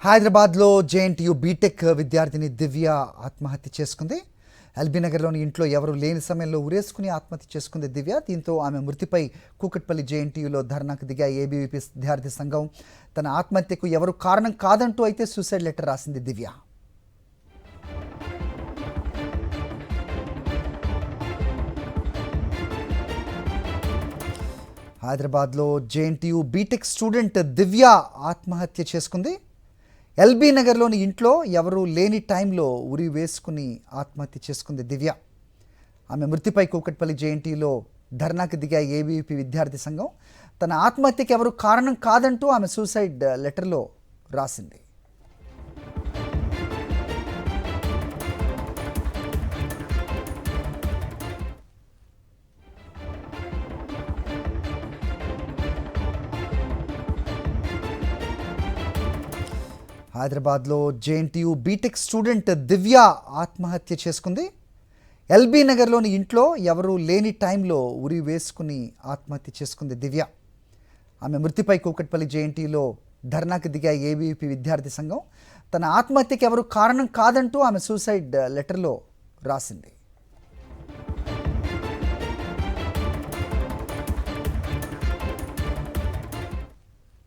హైదరాబాద్లో JNTU BTech విద్యార్థిని దివ్య ఆత్మహత్య చేసుకుంది. ఎల్బీ నగర్లోని ఇంట్లో ఎవరు లేని సమయంలో ఉరేసుకుని ఆత్మహత్య చేసుకుంది దివ్య. దీంతో ఆమె మృతిపై కూకట్పల్లి జేఎన్టీయూలో ధర్నాకు దిగా ఏబీవీపీ విద్యార్థి సంఘం తన ఆత్మహత్యకు ఎవరు కారణం కాదంటూ అయితే సూసైడ్ లెటర్ రాసింది దివ్య. హైదరాబాద్లో జేఎన్టీయూ బీటెక్ స్టూడెంట్ దివ్య ఆత్మహత్య చేసుకుంది. ఎల్బీ నగర్లోని ఇంట్లో ఎవరూ లేని టైంలో ఉరి వేసుకుని ఆత్మహత్య చేసుకుంది దివ్య. ఆమె మృతిపై కూకట్పల్లి జేఎన్టీయూలో ధర్నాకు దిగా ఏబీవీపీ విద్యార్థి సంఘం తన ఆత్మహత్యకి ఎవరు కారణం కాదంటూ ఆమె సూసైడ్ లెటర్లో రాసింది. హైదరాబాద్లో జేఎన్టీయూ బీటెక్ స్టూడెంట్ దివ్య ఆత్మహత్య చేసుకుంది. ఎల్బీ నగర్లోని ఇంట్లో ఎవరూ లేని టైంలో ఉరి వేసుకుని ఆత్మహత్య చేసుకుంది దివ్య. ఆమె మృతిపై కూకట్పల్లి జేఎన్టీయూలో ధర్నాకు దిగా ఏబీవీపీ విద్యార్థి సంఘం తన ఆత్మహత్యకి ఎవరు కారణం కాదంటూ ఆమె సూసైడ్ లెటర్లో రాసింది.